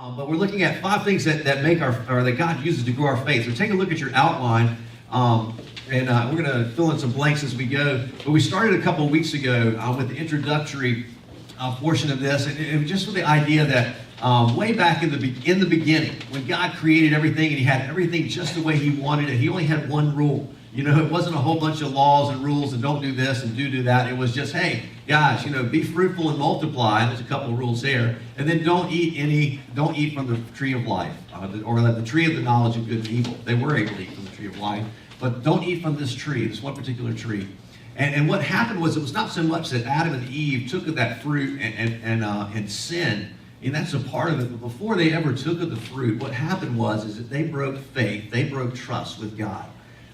But we're looking at 5 things that make or that God uses to grow our faith. So take a look at your outline, and we're going to fill in some blanks as we go. But we started a couple of weeks ago with the introductory portion of this, and just with the idea that way back in the beginning, when God created everything and He had everything just the way He wanted it, He only had one rule. You know, it wasn't a whole bunch of laws and rules and don't do this and do that. It was just, hey, guys, be fruitful and multiply. And there's a couple of rules there. And then don't eat from the tree of life, or the tree of the knowledge of good and evil. They were able to eat from the tree of life, but don't eat from this tree, this one particular tree. And what happened was, it was not so much that Adam and Eve took of that fruit and sinned. And that's a part of it. But before they ever took of the fruit, what happened is that they broke faith. They broke trust with God.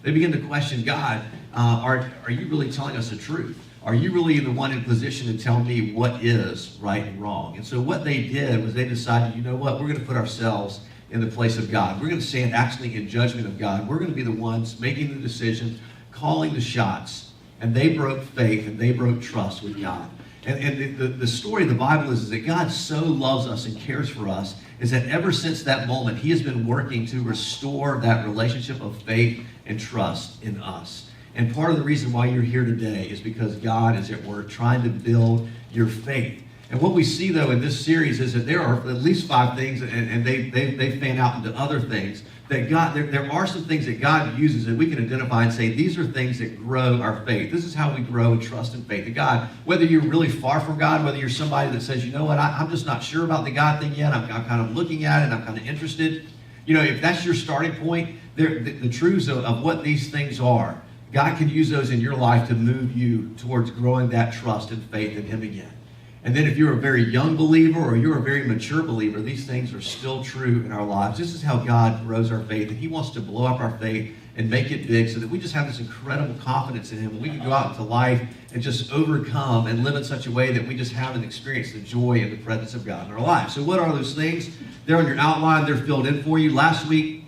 They began to question God, are you really telling us the truth? Are you really the one in position to tell me what is right and wrong? And so what they did was they decided, you know what, we're going to put ourselves in the place of God. We're going to stand actually in judgment of God. We're going to be the ones making the decisions, calling the shots. And they broke faith and they broke trust with God. And the story of the Bible is that God so loves us and cares for us, is that ever since that moment, He has been working to restore that relationship of faith and trust in us. And part of the reason why you're here today is because God is at work trying to build your faith. And what we see, though, in this series is that there are at least 5 things, and they fan out into other things, that God, there are some things that God uses that we can identify and say, these are things that grow our faith. This is how we grow in trust and faith in God. Whether you're really far from God, whether you're somebody that says, you know what, I'm just not sure about the God thing yet. I'm kind of looking at it, I'm kind of interested. If that's your starting point, the truths of what these things are, God can use those in your life to move you towards growing that trust and faith in Him again. And then if you're a very young believer or you're a very mature believer, these things are still true in our lives. This is how God grows our faith, and He wants to blow up our faith and make it big so that we just have this incredible confidence in Him. And we can go out into life and just overcome and live in such a way that we just haven't experienced the joy and the presence of God in our lives. So what are those things? They're on your outline. They're filled in for you. Last week,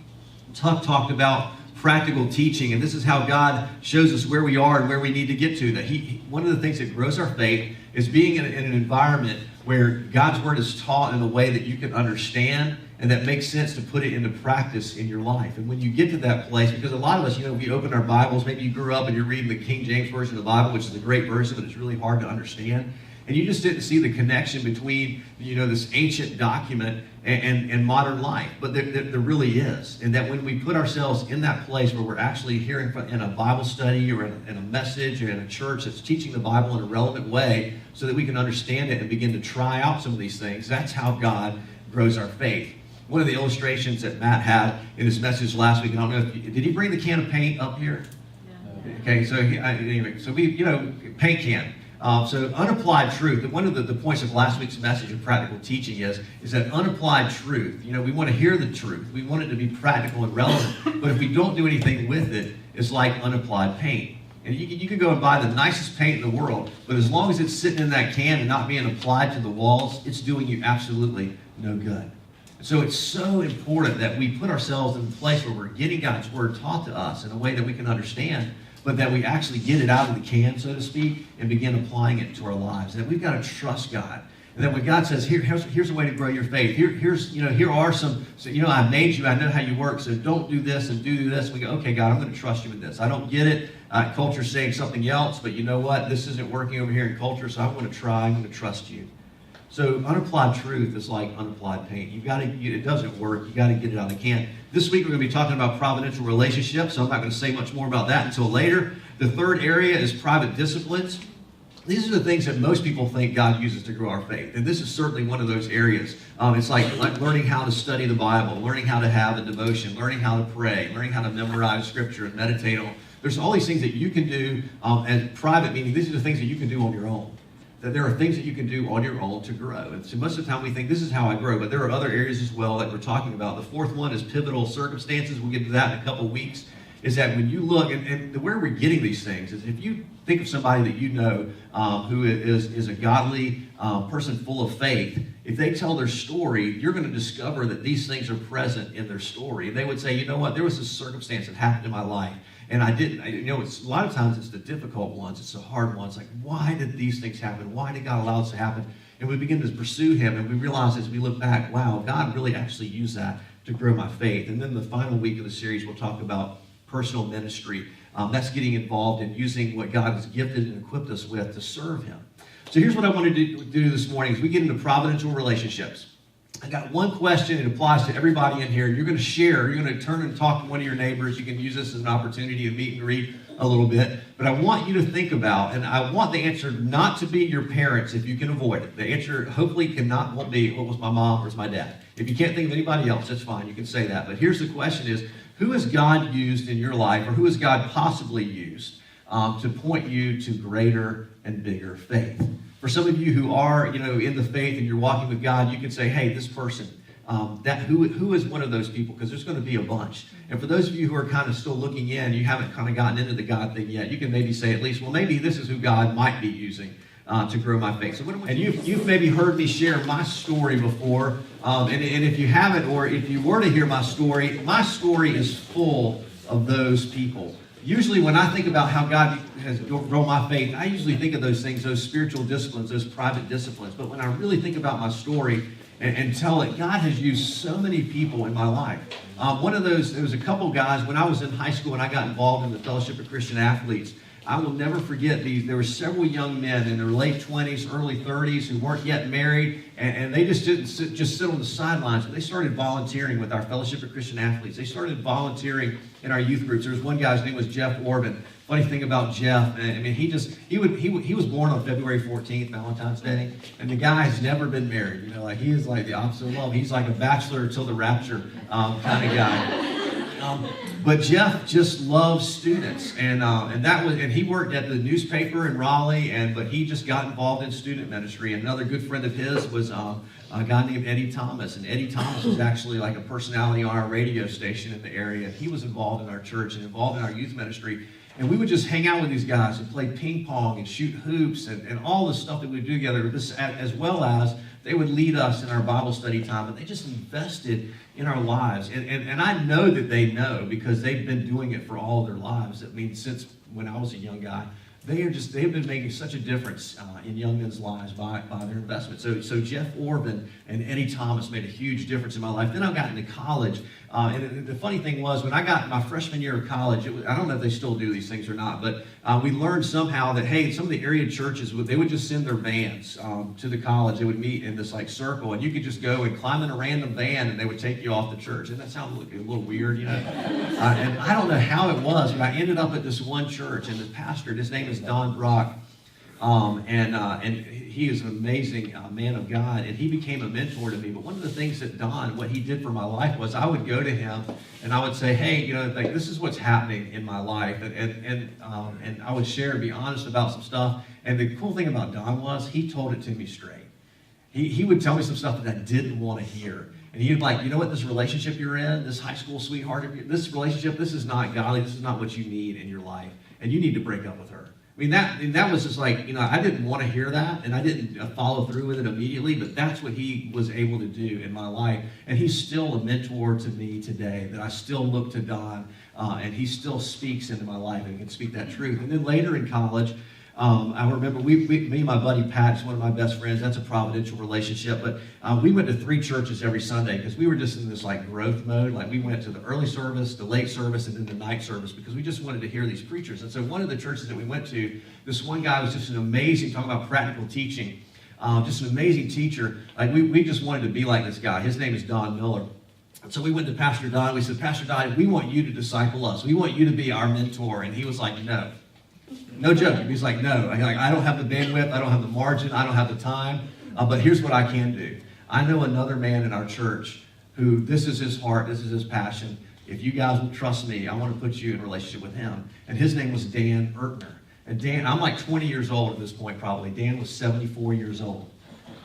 Tuck talked about practical teaching, and this is how God shows us where we are and where we need to get to. That one of the things that grows our faith is being in an environment where God's Word is taught in a way that you can understand and that makes sense to put it into practice in your life. And when you get to that place, because a lot of us, we open our Bibles, maybe you grew up and you're reading the King James Version of the Bible, which is a great version, but it's really hard to understand. And you just didn't see the connection between, this ancient document and modern life. But there really is. And that when we put ourselves in that place where we're actually hearing in a Bible study or in a message or in a church that's teaching the Bible in a relevant way so that we can understand it and begin to try out some of these things, that's how God grows our faith. One of the illustrations that Matt had in his message last week, I don't know did he bring the can of paint up here? Yeah. Okay, so paint can. So unapplied truth, one of the points of last week's message of practical teaching is that unapplied truth, we want to hear the truth. We want it to be practical and relevant. But if we don't do anything with it, it's like unapplied paint. And you can go and buy the nicest paint in the world, but as long as it's sitting in that can and not being applied to the walls, it's doing you absolutely no good. So it's so important that we put ourselves in a place where we're getting God's Word taught to us in a way that we can understand, but that we actually get it out of the can, so to speak, and begin applying it to our lives. That we've got to trust God. And that when God says, here's a way to grow your faith. Here are some, I've made you, I know how you work, so don't do this and do this. We go, okay, God, I'm going to trust you with this. I don't get it. Culture's saying something else, but you know what? This isn't working over here in culture, so I'm going to try. I'm going to trust you. So unapplied truth is like unapplied paint. It doesn't work. You got to get it out of the can. This week we're going to be talking about providential relationships, so I'm not going to say much more about that until later. The third area is private disciplines. These are the things that most people think God uses to grow our faith, and this is certainly one of those areas. It's like learning how to study the Bible, learning how to have a devotion, learning how to pray, learning how to memorize Scripture and meditate on. There's all these things that you can do as private, meaning these are the things that you can do on your own. That there are things that you can do on your own to grow. And so most of the time we think this is how I grow, but there are other areas as well that we're talking about. The fourth one is pivotal circumstances. We'll get to that in a couple of weeks. Is that when you look, and where we're getting these things is if you think of somebody that who is a godly person full of faith, if they tell their story, you're going to discover that these things are present in their story. And they would say, you know what, there was this circumstance that happened in my life. And I didn't, it's a lot of times it's the difficult ones, it's the hard ones. Like, why did these things happen? Why did God allow this to happen? and we begin to pursue him, and we realize as we look back, wow, God really actually used that to grow my faith. And then the final week of the series, we'll talk about personal ministry. That's getting involved in using what God has gifted and equipped us with to serve him. So here's what I want to do this morning as we get into providential relationships. I got one question. It applies to everybody in here. You're going to share. You're going to turn and talk to one of your neighbors. You can use this as an opportunity to meet and greet a little bit. But I want you to think about, and I want the answer not to be your parents if you can avoid it. The answer hopefully won't be, what was my mom or was my dad? If you can't think of anybody else, that's fine. You can say that. But here's the question is, who has God used in your life, or who has God possibly used to point you to greater and bigger faith? For some of you who are, in the faith and you're walking with God, you can say, hey, this person, who is one of those people? Because there's going to be a bunch. And for those of you who are kind of still looking in, you haven't kind of gotten into the God thing yet, you can maybe say at least, well, maybe this is who God might be using to grow my faith. So and you've maybe heard me share my story before. And if you haven't, or if you were to hear my story is full of those people. Usually when I think about how God has grown my faith, I usually think of those things, those spiritual disciplines, those private disciplines. But when I really think about my story and tell it, God has used so many people in my life. One of those, there was a couple guys, when I was in high school and I got involved in the Fellowship of Christian Athletes, I will never forget these. There were several young men in their late 20s, early 30s who weren't yet married, and they just didn't sit on the sidelines, but they started volunteering with our Fellowship of Christian Athletes. They started volunteering in our youth groups. There was one guy, his name was Jeff Orban. Funny thing about Jeff, I mean, he was born on February 14th, Valentine's Day, and the guy has never been married. He is like the opposite of love. He's like a bachelor till the rapture kind of guy. But Jeff just loves students, and he worked at the newspaper in Raleigh, but he just got involved in student ministry. Another good friend of his was a guy named Eddie Thomas, and Eddie Thomas was actually like a personality on our radio station in the area. He was involved in our church and involved in our youth ministry, and we would just hang out with these guys and play ping pong and shoot hoops and all the stuff that we do together, as well as they would lead us in our Bible study time, and they just invested in our lives. And I know that they know because they've been doing it for all their lives. I mean, since when I was a young guy, they've been making such a difference in young men's lives by their investment. So Jeff Orban and Eddie Thomas made a huge difference in my life. Then I got into college, and the funny thing was, when I got my freshman year of college, I don't know if they still do these things or not, but we learned somehow that, hey, some of the area churches, they would just send their vans to the college. They would meet in this circle, and you could just go and climb in a random van, and they would take you off the church. And that sounded a little weird, and I don't know how it was, but I ended up at this one church, and the pastor, his name is Don Brock, and he is an amazing man of God, and he became a mentor to me. But one of the things that Don, what he did for my life was I would go to him and I would say, hey, this is what's happening in my life, and I would share and be honest about some stuff. And the cool thing about Don was he told it to me straight. He would tell me some stuff that I didn't want to hear. And he'd be like, this relationship you're in, this high school sweetheart, this relationship, this is not godly, this is not what you need in your life, and you need to break up with her. I mean, that was just I didn't want to hear that, and I didn't follow through with it immediately, but that's what he was able to do in my life. And he's still a mentor to me today, that I still look to Don, and he still speaks into my life and can speak that truth. And then later in college, I remember me and my buddy Pat, is one of my best friends. That's a providential relationship. But we went to 3 churches every Sunday because we were just in this growth mode. We went to the early service, the late service, and then the night service because we just wanted to hear these preachers. And so one of the churches that we went to, this one guy was just an amazing, talking about practical teaching, just an amazing teacher. We just wanted to be like this guy. His name is Don Miller. So we went to Pastor Don. We said, Pastor Don, we want you to disciple us. We want you to be our mentor. And he was like, no. No joke. He's like, no. I don't have the bandwidth. I don't have the margin. I don't have the time. But here's what I can do. I know another man in our church who this is his heart. This is his passion. If you guys will trust me, I want to put you in a relationship with him. And his name was Dan Ertner. And Dan, I'm 20 years old at this point probably. Dan was 74 years old.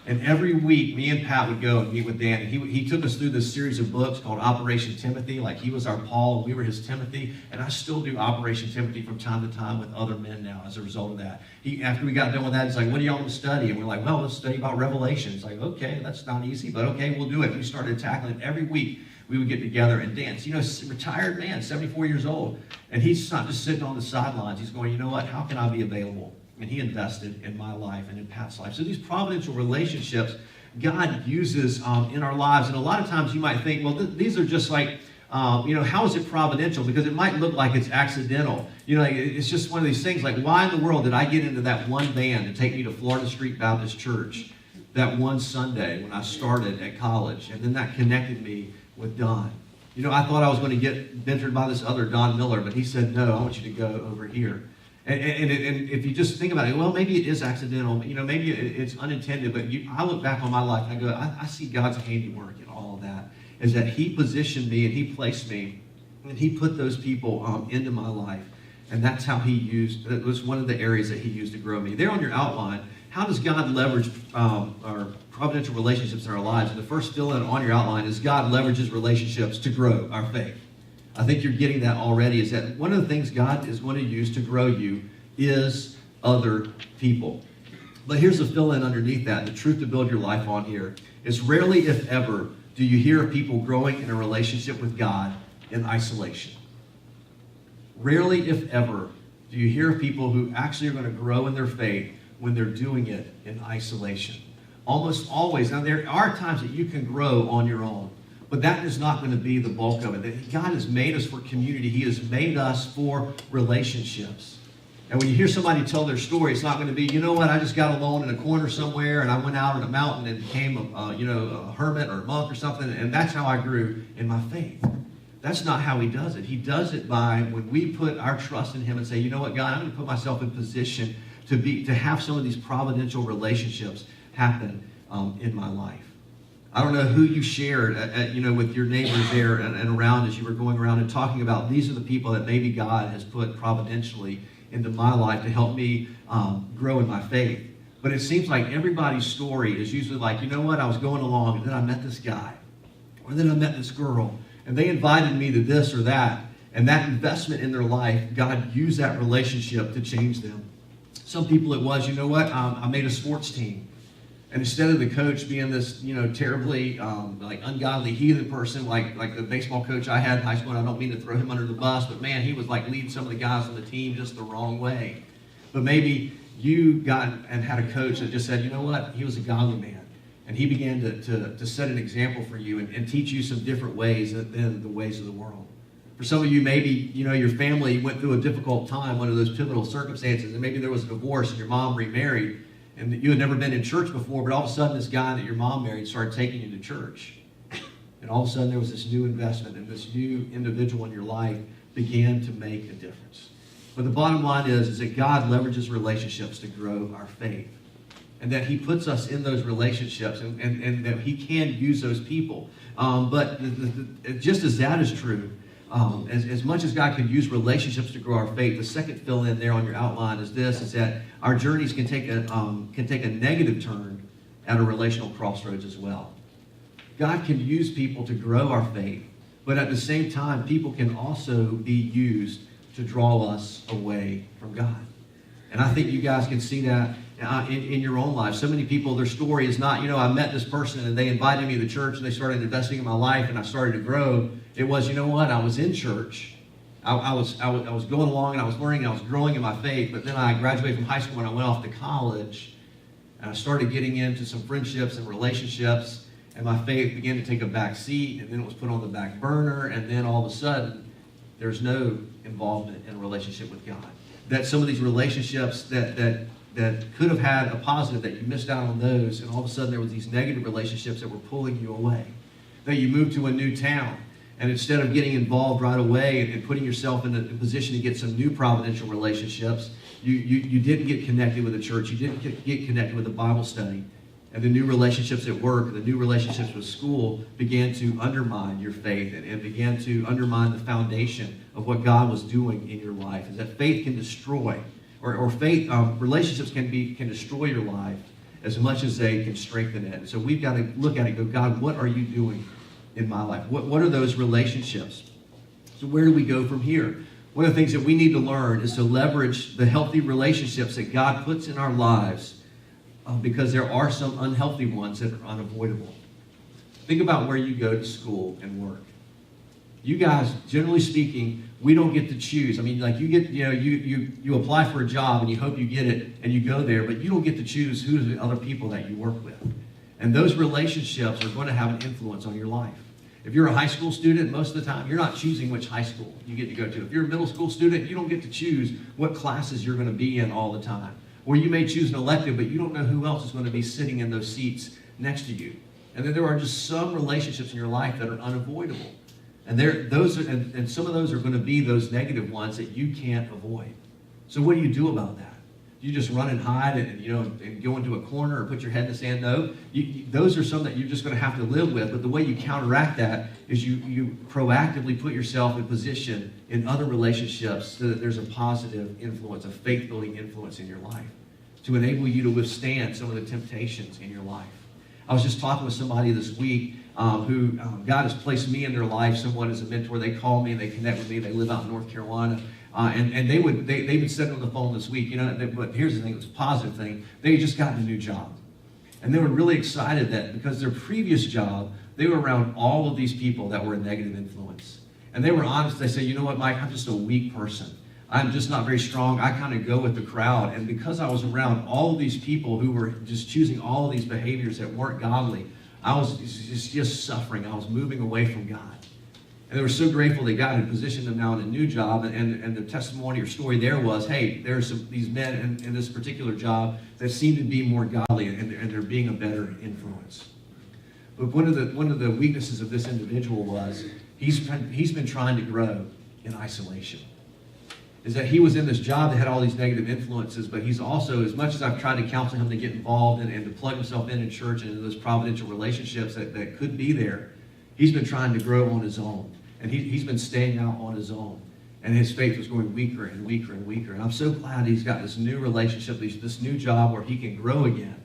And every week, me and Pat would go and meet with Dan. And he took us through this series of books called Operation Timothy. He was our Paul, and we were his Timothy. And I still do Operation Timothy from time to time with other men now as a result of that. After we got done with that, he's like, what do y'all want to study? And we're like, well, let's study about Revelation. It's like, okay, that's not easy, but okay, we'll do it. And we started tackling it every week. We would get together and dance. Retired man, 74 years old. And he's not just sitting on the sidelines. He's going, you know what? How can I be available and he invested in my life and in Pat's life. So these providential relationships God uses in our lives. And a lot of times you might think, well, these are just like, how is it providential? Because it might look like it's accidental. It's just one of these things like, why in the world did I get into that one band to take me to Florida Street Baptist Church that one Sunday when I started at college? And then that connected me with Don. I thought I was going to get mentored by this other Don Miller, but he said, no, I want you to go over here. And if you just think about it, well, maybe it is accidental, maybe it's unintended, but I look back on my life and I go, I see God's handiwork in all of that, is that he positioned me and he placed me and he put those people into my life. And that's how that was one of the areas that he used to grow me. There on your outline, how does God leverage our providential relationships in our lives? And the first fill-in on your outline is God leverages relationships to grow our faith. I think you're getting that already, is that one of the things God is going to use to grow you is other people. But here's the fill-in underneath that, the truth to build your life on here, is rarely, if ever, do you hear of people growing in a relationship with God in isolation. Rarely, if ever, do you hear of people who actually are going to grow in their faith when they're doing it in isolation. Almost always. Now, there are times that you can grow on your own. But that is not going to be the bulk of it. God has made us for community. He has made us for relationships. And when you hear somebody tell their story, it's not going to be, I just got alone in a corner somewhere and I went out on a mountain and became a hermit or a monk or something, and that's how I grew in my faith. That's not how he does it. He does it by when we put our trust in him and say, you know what, God, I'm going to put myself in position to have some of these providential relationships happen in my life. I don't know who you shared with your neighbors there and around as you were going around and talking about these are the people that maybe God has put providentially into my life to help me grow in my faith. But it seems like everybody's story is usually like, I was going along and then I met this guy or then I met this girl and they invited me to this or that. And that investment in their life, God used that relationship to change them. Some people it was, I made a sports team. And instead of the coach being this, terribly ungodly heathen person like the baseball coach I had in high school, and I don't mean to throw him under the bus, but man, he was like leading some of the guys on the team just the wrong way. But maybe you got and had a coach that just said, he was a godly man. And he began to set an example for you and teach you some different ways than the ways of the world. For some of you, maybe, your family went through a difficult time, one of those pivotal circumstances, and maybe there was a divorce and your mom remarried. And you had never been in church before, but all of a sudden this guy that your mom married started taking you to church. And all of a sudden there was this new investment and this new individual in your life began to make a difference. But the bottom line is that God leverages relationships to grow our faith. And that he puts us in those relationships and that he can use those people. But just as that is true, as much as God can use relationships to grow our faith, the second fill-in there on your outline is that our journeys can take a negative turn at a relational crossroads as well. God can use people to grow our faith, but at the same time, people can also be used to draw us away from God. And I think you guys can see that in your own life. So many people, their story is not, I met this person and they invited me to church and they started investing in my life and I started to grow. It was, I was in church. I was going along and I was learning and I was growing in my faith, but then I graduated from high school and I went off to college and I started getting into some friendships and relationships and my faith began to take a back seat and then it was put on the back burner and then all of a sudden there's no involvement in a relationship with God. That some of these relationships that could have had a positive, that you missed out on those, and all of a sudden there was these negative relationships that were pulling you away. That you moved to a new town, and instead of getting involved right away and putting yourself in a position to get some new providential relationships, you didn't get connected with the church, you didn't get connected with the Bible study, and the new relationships at work, the new relationships with school began to undermine your faith and began to undermine the foundation of what God was doing in your life. Is that faith can destroy, or faith relationships can destroy your life as much as they can strengthen it. So we've got to look at it and go, God, what are you doing in my life? What are those relationships? So where do we go from here? One of the things that we need to learn is to leverage the healthy relationships that God puts in our lives because there are some unhealthy ones that are unavoidable. Think about where you go to school and work. You guys, generally speaking, we don't get to choose. I mean, like you apply for a job and you hope you get it and you go there, but you don't get to choose who are the other people that you work with. And those relationships are going to have an influence on your life. If you're a high school student, most of the time, you're not choosing which high school you get to go to. If you're a middle school student, you don't get to choose what classes you're going to be in all the time. Or you may choose an elective, but you don't know who else is going to be sitting in those seats next to you. And then there are just some relationships in your life that are unavoidable. And some of those are going to be those negative ones that you can't avoid. So what do you do about that? You just run and hide and go into a corner or put your head in the sand? No. Those are some that you're just going to have to live with. But the way you counteract that is you proactively put yourself in position in other relationships so that there's a positive influence, a faith-building influence in your life to enable you to withstand some of the temptations in your life. I was just talking with somebody this week who God has placed me in their life somewhat as a mentor. They call me and they connect with me. They live out in North Carolina. And they've been sitting on the phone this week, but here's the thing, it was a positive thing. They had just gotten a new job. And they were really excited that because their previous job, they were around all of these people that were a negative influence. And they were honest. They said, you know what, Mike, I'm just a weak person. I'm just not very strong. I kind of go with the crowd. And because I was around all of these people who were just choosing all of these behaviors that weren't godly, I was just suffering. I was moving away from God. And they were so grateful that God had positioned them now in a new job. And the testimony or story there was, hey, there's these men in this particular job that seem to be more godly and they're being a better influence. But one of the weaknesses of this individual was he's been trying to grow in isolation. Is that he was in this job that had all these negative influences, but he's also, as much as I've tried to counsel him to get involved and to plug himself in church and in those providential relationships that could be there, he's been trying to grow on his own. And he's been staying out on his own. And his faith was going weaker and weaker and weaker. And I'm so glad he's got this new relationship, this new job where he can grow again.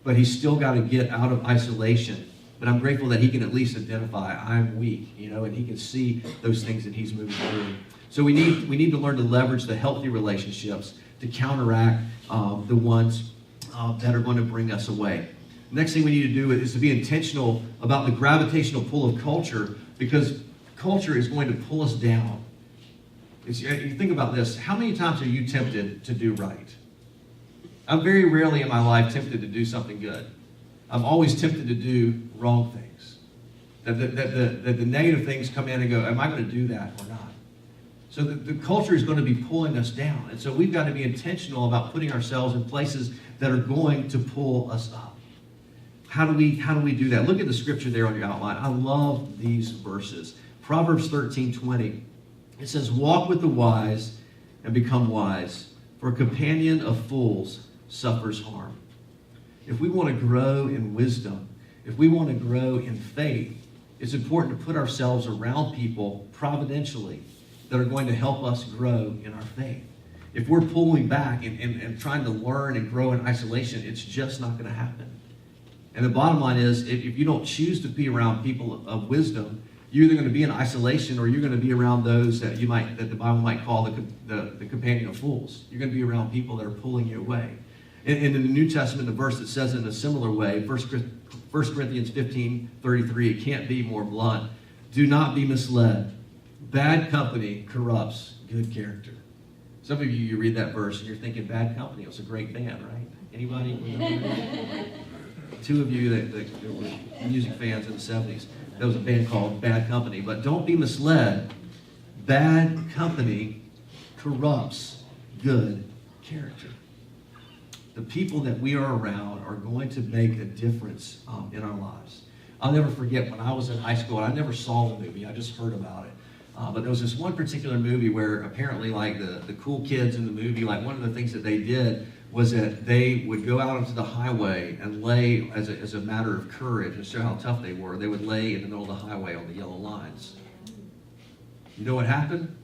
But he's still got to get out of isolation. But I'm grateful that he can at least identify, I'm weak, and he can see those things that he's moving through. So we need to learn to leverage the healthy relationships to counteract the ones that are going to bring us away. The next thing we need to do is to be intentional about the gravitational pull of culture, because culture is going to pull us down. You think about this. How many times are you tempted to do right? I'm very rarely in my life tempted to do something good. I'm always tempted to do wrong things. That the negative things come in and go, am I going to do that or not? So the culture is going to be pulling us down. And so we've got to be intentional about putting ourselves in places that are going to pull us up. How do we do that? Look at the scripture there on your outline. I love these verses. Proverbs 13:20. It says, walk with the wise and become wise, for a companion of fools suffers harm. If we want to grow in wisdom, if we want to grow in faith, it's important to put ourselves around people providentially that are going to help us grow in our faith. If we're pulling back and trying to learn and grow in isolation, it's just not going to happen. And the bottom line is, if you don't choose to be around people of wisdom, you're either going to be in isolation or you're going to be around those that the Bible might call the companion of fools. You're going to be around people that are pulling you away. And in the New Testament, the verse that says it in a similar way, 1 Corinthians 15:33, it can't be more blunt. Do not be misled. Bad company corrupts good character. Some of you read that verse and you're thinking bad company. It was a great band, right? Anybody? Two of you that were music fans in the 70s. There was a band called Bad Company. But don't be misled. Bad company corrupts good character. The people that we are around are going to make a difference in our lives. I'll never forget when I was in high school, and I never saw the movie, I just heard about it. But there was this one particular movie where apparently like the cool kids in the movie, like one of the things that they did was that they would go out onto the highway and lay, as a matter of courage, to show how tough they were, they would lay in the middle of the highway on the yellow lines. You know what happened?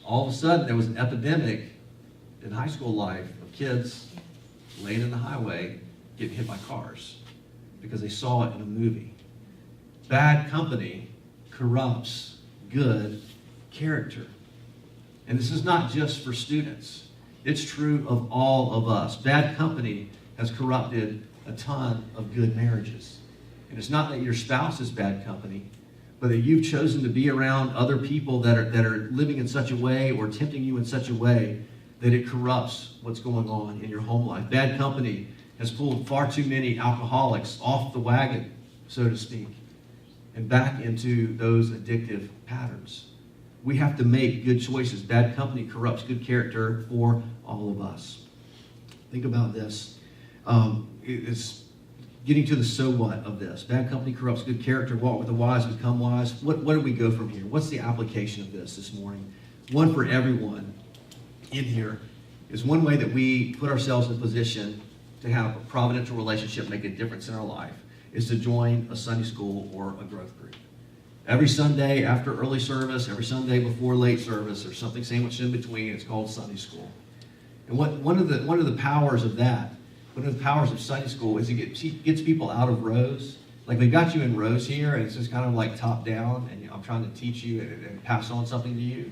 All of a sudden, there was an epidemic in high school life of kids laying in the highway getting hit by cars because they saw it in a movie. Bad company corrupts good character. And this is not just for students. It's true of all of us. Bad company has corrupted a ton of good marriages. And it's not that your spouse is bad company, but that you've chosen to be around other people that are living in such a way or tempting you in such a way that it corrupts what's going on in your home life. Bad company has pulled far too many alcoholics off the wagon, so to speak, and back into those addictive patterns. We have to make good choices. Bad company corrupts good character for all of us. Think about this. It's getting to the so what of this. Bad company corrupts good character. Walk with the wise, become wise. What do we go from here? What's the application of this morning? One for everyone in here is one way that we put ourselves in a position to have a providential relationship, make a difference in our life, is to join a Sunday school or a growth group. Every Sunday after early service, every Sunday before late service, there's something sandwiched in between. It's called Sunday school. And one of the powers of that, one of the powers of Sunday school is it gets people out of rows. Like they got you in rows here, and it's just kind of like top down, and I'm trying to teach you and pass on something to you.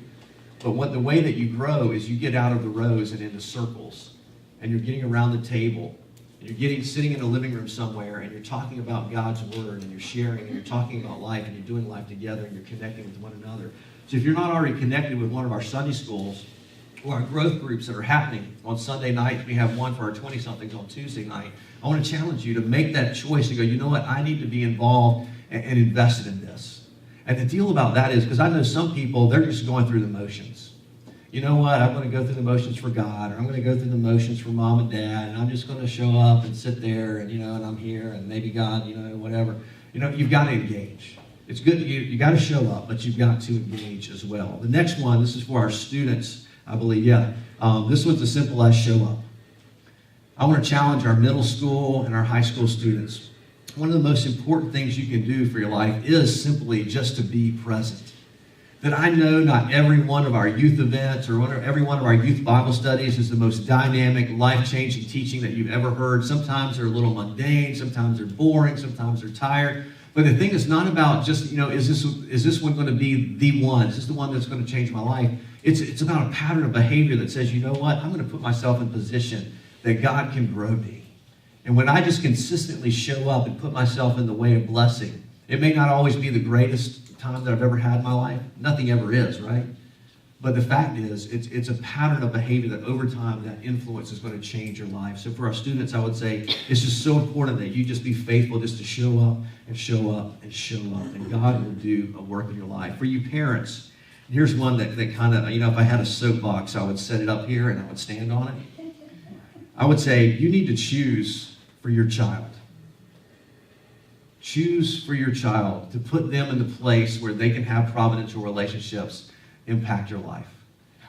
But the way that you grow is you get out of the rows and into circles, and you're getting around the table, and you're sitting in a living room somewhere, and you're talking about God's word, and you're sharing, and you're talking about life, and you're doing life together, and you're connecting with one another. So if you're not already connected with one of our Sunday schools or our growth groups that are happening on Sunday nights, we have one for our 20-somethings on Tuesday night. I want to challenge you to make that choice to go, you know what, I need to be involved and invested in this. And the deal about that is, because I know some people, they're just going through the motions. You know what, I'm going to go through the motions for God, or I'm going to go through the motions for mom and dad, and I'm just going to show up and sit there, and and I'm here, and maybe God, whatever. You've got to engage. It's good, you got to show up, but you've got to engage as well. The next one, this is for our students, I believe, this one's as simple as show up. I want to challenge our middle school and our high school students. One of the most important things you can do for your life is simply just to be present. That I know not every one of our youth events or every one of our youth Bible studies is the most dynamic, life-changing teaching that you've ever heard. Sometimes they're a little mundane, sometimes they're boring, sometimes they're tired. But the thing is not about just, is this one going to be the one? Is this the one that's going to change my life? It's about a pattern of behavior that says, you know what? I'm going to put myself in position that God can grow me. And when I just consistently show up and put myself in the way of blessing, it may not always be the greatest time that I've ever had in my life. Nothing ever is, right? But the fact is, it's a pattern of behavior that over time, that influence is going to change your life. So for our students, I would say it's just so important that you just be faithful just to show up and show up and show up. And God will do a work in your life. For you parents, here's one that kind of, if I had a soapbox, I would set it up here and I would stand on it. I would say you need to choose for your child. Choose for your child to put them in the place where they can have providential relationships impact your life.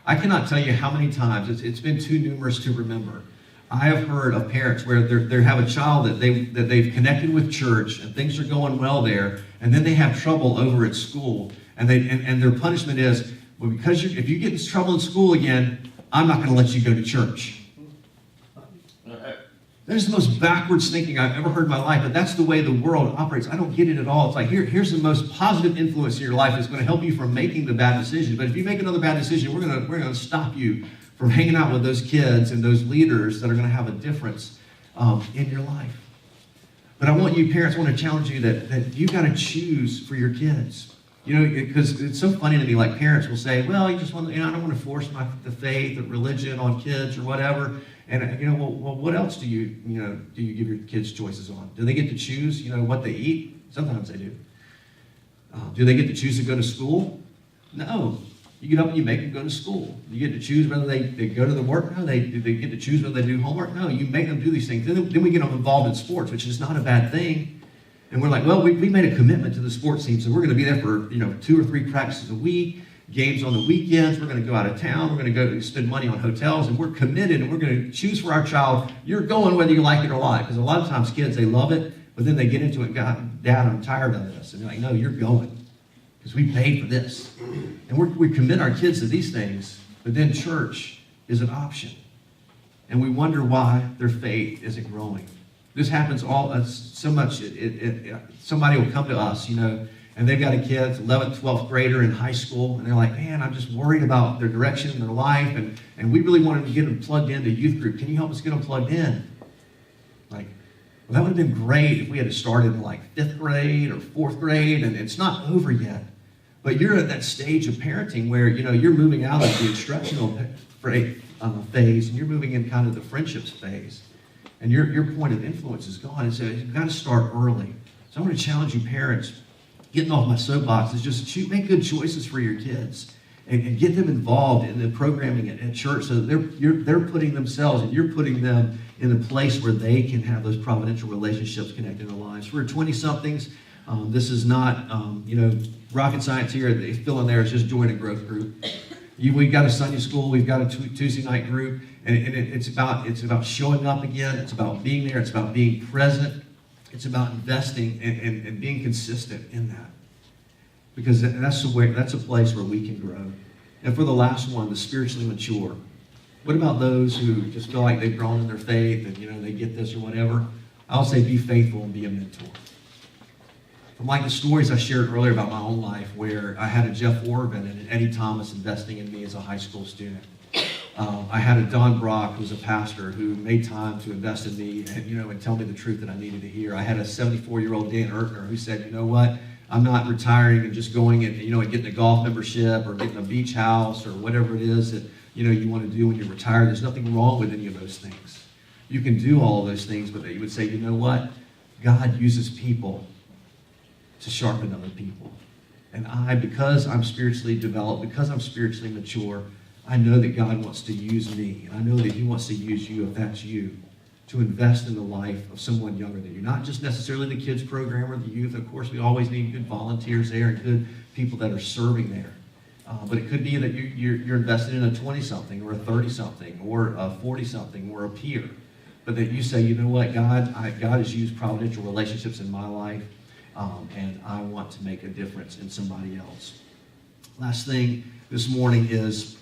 I cannot tell you how many times, it's been too numerous to remember. I have heard of parents where they have a child that they've connected with church and things are going well there, and then they have trouble over at school, and their punishment is, well, because if you get in trouble in school again, I'm not going to let you go to church. That is the most backwards thinking I've ever heard in my life, but that's the way the world operates. I don't get it at all. It's like, here's the most positive influence in your life that's going to help you from making the bad decision. But if you make another bad decision, we're going to stop you from hanging out with those kids and those leaders that are going to have a difference in your life. But I want you parents, I want to challenge you that you got to choose for your kids. Because it's so funny to me, like parents will say, well, you just want to, I don't want to force the faith or religion on kids or whatever. And well, what else do you give your kids choices on? Do they get to choose, what they eat? Sometimes they do. Do they get to choose to go to school? No. You get up and you make them go to school. You get to choose whether they go to the work. No. They get to choose whether they do homework. No. You make them do these things. Then we get them involved in sports, which is not a bad thing. And we're like, well, we made a commitment to the sports team, so we're going to be there for 2 or 3 practices a week. Games on the weekends, we're going to go out of town, we're going to go spend money on hotels, and we're committed, and we're going to choose for our child, you're going whether you like it or not. Because a lot of times kids, they love it, but then they get into it, God, Dad, I'm tired of this. And they're like, no, you're going, because we paid for this. And we commit our kids to these things, but then church is an option. And we wonder why their faith isn't growing. This happens so much, somebody will come to us, and they've got a kid, 11th, 12th grader in high school, and they're like, man, I'm just worried about their direction in their life, and we really wanted to get them plugged into youth group. Can you help us get them plugged in? Like, Well, that would have been great if we had started in like 5th grade or 4th grade, and it's not over yet. But you're at that stage of parenting where, you're moving out of the instructional phase, and you're moving in kind of the friendships phase. And your point of influence is gone. And so you've got to start early. So I'm going to challenge you parents, getting off my soapbox, is just make good choices for your kids. And get them involved in the programming at church so that they're putting themselves and you're putting them in a place where they can have those providential relationships connected in their lives. For 20-somethings, this is not, rocket science here. They fill in there. It's just join a growth group. We've got a Sunday school. We've got a Tuesday night group. And it's about showing up again. It's about being there. It's about being present. It's about investing and being consistent in that. Because that's a place where we can grow. And for the last one, the spiritually mature. What about those who just feel like they've grown in their faith and they get this or whatever? I'll say be faithful and be a mentor. From like the stories I shared earlier about my own life, where I had a Jeff Orban and an Eddie Thomas investing in me as a high school student. I had a Don Brock, who's a pastor, who made time to invest in me and tell me the truth that I needed to hear. I had a 74-year-old Dan Ertner who said, you know what? I'm not retiring and just going and getting a golf membership or getting a beach house or whatever it is that you want to do when you're retired. There's nothing wrong with any of those things. You can do all of those things, but you would say, you know what? God uses people to sharpen other people. And because I'm spiritually developed, because I'm spiritually mature, I know that God wants to use me. And I know that he wants to use you, if that's you, to invest in the life of someone younger than you. Not just necessarily the kids program or the youth. Of course, we always need good volunteers there and good people that are serving there. But it could be that you're invested in a 20-something or a 30-something or a 40-something or a peer. But that you say, you know what, God has used providential relationships in my life, and I want to make a difference in somebody else. Last thing this morning is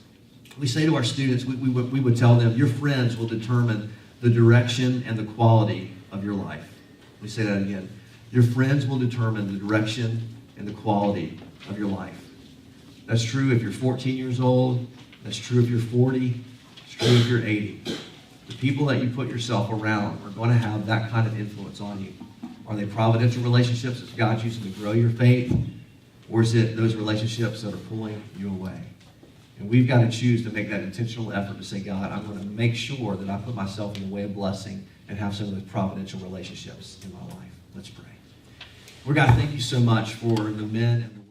we say to our students, we would tell them, your friends will determine the direction and the quality of your life. Let me say that again. Your friends will determine the direction and the quality of your life. That's true if you're 14 years old. That's true if you're 40. It's true if you're 80. The people that you put yourself around are going to have that kind of influence on you. Are they providential relationships that God's using to grow your faith? Or is it those relationships that are pulling you away? And we've got to choose to make that intentional effort to say, God, I'm going to make sure that I put myself in the way of blessing and have some of those providential relationships in my life. Let's pray. Lord God, thank you so much for the men and the